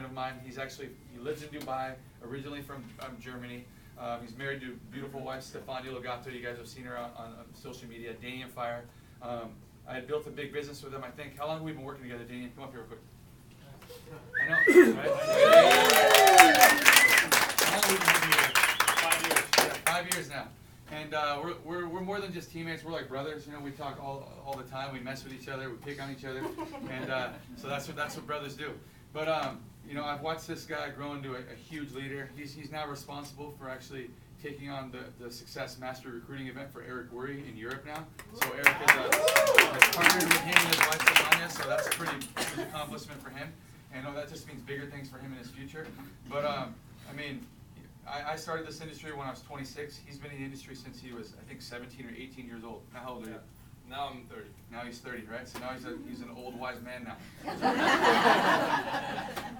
friend of mine. He lives in Dubai, originally from Germany. He's married to a beautiful wife, Stefania Logato. You guys have seen her on social media. Danien Feier. I had built a big business with him. I think. How long have we been working together, Danien? Come up here real quick. I know, right? How long have we been working together? 5 years. Yeah, 5 years now. And we're more than just teammates. We're like brothers. You know, we talk all the time. We mess with each other. We pick on each other. And so that's what brothers do. But you know, I've watched this guy grow into a huge leader. He's now responsible for actually taking on the Success Mastery Recruiting event for Eric Worre in Europe now. So Eric has partnered with him and his wife Stefania. So that's a pretty huge accomplishment for him. And I know that just means bigger things for him in his future. But I mean, I started this industry when I was 26. He's been in the industry since he was, I think, 17 or 18 years old. Now, how old are you? Now I'm 30. Now he's 30, right? So now he's an old, wise man now.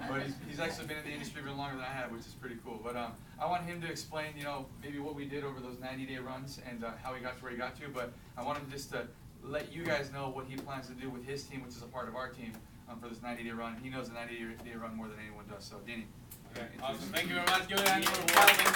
But he's actually been in the industry even longer than I have, which is pretty cool. But I want him to explain, you know, maybe what we did over those 90-day runs and how he got to where he got to. But I want him just to let you guys know what he plans to do with his team, which is a part of our team, for this 90-day run. He knows the 90-day run more than anyone does. So, Danny. Okay, awesome. Thank you very much. Give it a hand for welcome.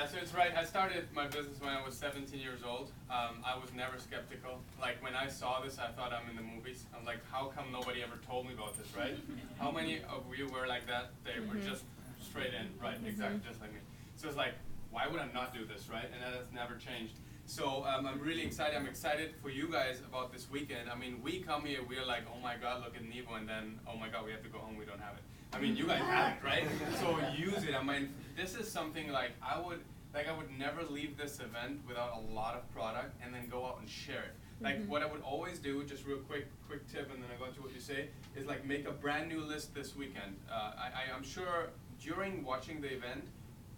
So it's right. I started my business when I was 17 years old. I was never skeptical. Like, when I saw this, I thought I'm in the movies. I'm like, how come nobody ever told me about this, right? How many of you were like that? They were just straight in, right? Exactly, just like me. So it's like, why would I not do this, right? And that has never changed. So I'm really excited. I'm excited for you guys about this weekend. I mean, we come here, we're like, oh my God, look at Nevo, and then, oh my God, we have to go home, we don't have it. I mean, you guys have it, right? So use it. I mean, this is something like I would never leave this event without a lot of product and then go out and share it. Like what I would always do, just real quick tip, and then I go into what you say, is like make a brand new list this weekend. I'm sure during watching the event,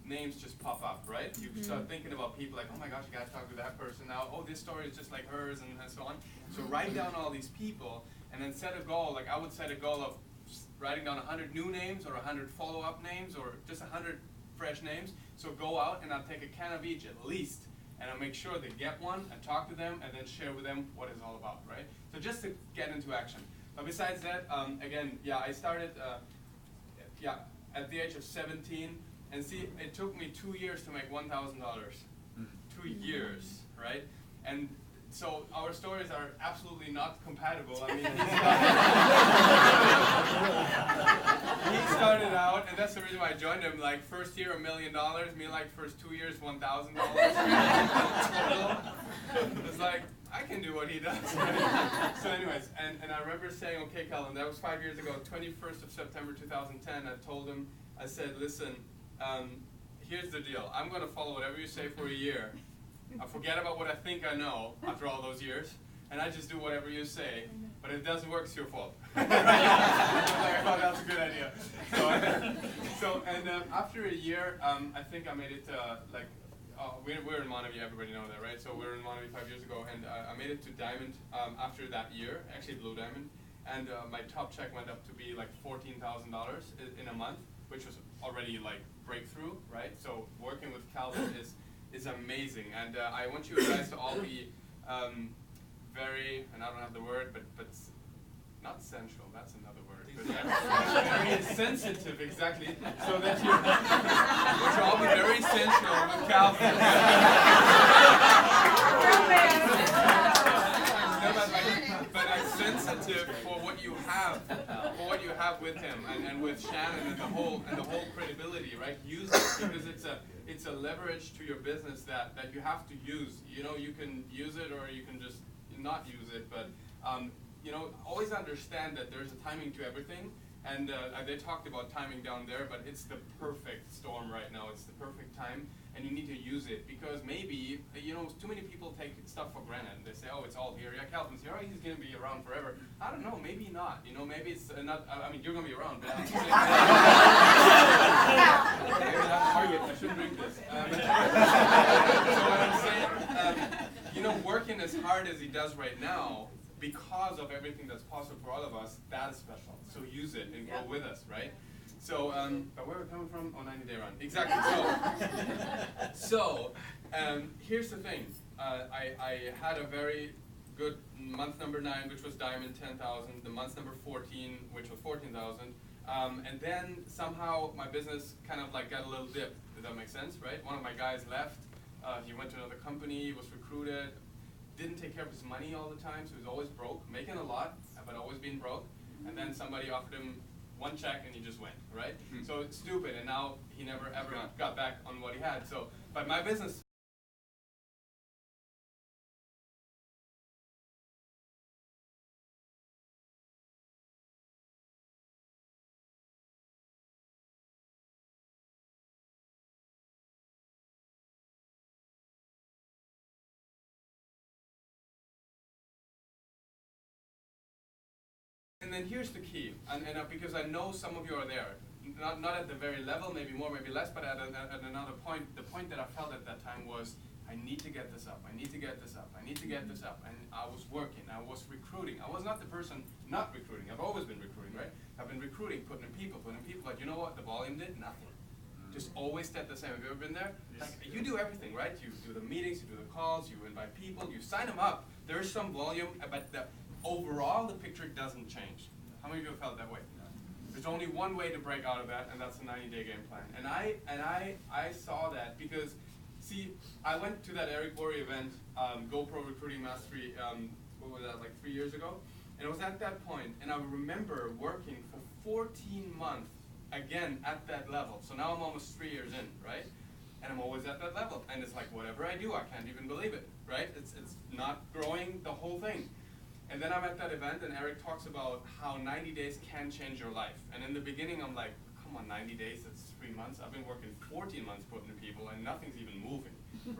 names just pop up, right? You start thinking about people like, oh my gosh, you gotta talk to that person now. Oh, this story is just like hers, and so on. So write down all these people, and then set a goal. Like I would set a goal of writing down 100 new names, or 100 follow-up names, or just 100 fresh names. So go out, and I'll take a can of each at least, and I'll make sure they get one, and talk to them, and then share with them what it's all about, right? So just to get into action. But besides that, again, yeah, I started, at the age of 17. And see, it took me 2 years to make $1,000. 2 years, right? And so our stories are absolutely not compatible. I mean, he started out, and that's the reason why I joined him. Like first year $1 million, me like first 2 years $1,000. It's like I can do what he does. Right? So, anyways, and I remember saying, okay, Calvin, that was 5 years ago, 21st of September 2010. I told him, I said, listen. Here's the deal. I'm going to follow whatever you say for a year. I forget about what I think I know after all those years, and I just do whatever you say. But if it doesn't work, it's your fault. I thought that was a good idea. After a year, I think I made it we're in Monavie. Everybody know that, right? So we're in Monavie 5 years ago, and I made it to Diamond after that year, actually Blue Diamond, and my top check went up to be like $14,000 in a month, which was already like breakthrough, right? So working with Calvin is amazing, and I want you guys to all be very, and I don't have the word, but not sensual. That's another word. But yeah, very sensitive, exactly. So that you all be very sensual with Calvin. But I'm sensitive for what you have with him and with Shannon and the whole credibility, right? Use it because it's a leverage to your business that you have to use. You know, you can use it or you can just not use it, but you know, always understand that there's a timing to everything. And they talked about timing down there, but it's the perfect storm right now. It's the perfect time, and you need to use it because maybe, you know, too many people take stuff for granted. They say, oh, it's all here. Yeah, Calvin's here. Oh, he's going to be around forever. I don't know. Maybe not. You know, maybe it's not. I mean, you're going to be around. But I'm saying, I shouldn't drink this. So what I'm saying, you know, working as hard as he does right now, because of everything that's possible for all of us, that is special. So use it and grow with us, right? So, but where we're coming from? Oh, 90-day run. Exactly. So here's the thing. I had a very good month number 9, which was diamond, 10,000. The month number 14, which was 14,000. And then somehow my business kind of like got a little dip. Does that make sense, right? One of my guys left. He went to another company, was recruited, didn't take care of his money all the time, so he was always broke, making a lot, but always being broke. And then somebody offered him one check and he just went, right? So it's stupid, and now he never ever got back on what he had. So, but my business. And then here's the key, and because I know some of you are there, not at the very level, maybe more, maybe less, but at another point, the point that I felt at that time was, I need to get this up, I need to get this up, I need to get this up, and I was working, I was recruiting. I was not the person not recruiting, I've always been recruiting, right? I've been recruiting, putting in people, but you know what, the volume did nothing. Just always stayed the same. Have you ever been there? Like, you do everything, right? You do the meetings, you do the calls, you invite people, you sign them up. There is some volume, but overall the picture doesn't change. How many of you have felt that way? There's only one way to break out of that, and that's a 90-day game plan. And I saw that because, see, I went to that Eric Worre event, GoPro Recruiting Mastery, what was that, like 3 years ago? And it was at that point, and I remember working for 14 months, again, at that level. So now I'm almost 3 years in, right? And I'm always at that level. And it's like, whatever I do, I can't even believe it, right? It's not growing the whole thing. And then I'm at that event, and Eric talks about how 90 days can change your life. And in the beginning, I'm like, come on, 90 days, that's 3 months. I've been working 14 months putting in people, and nothing's even moving,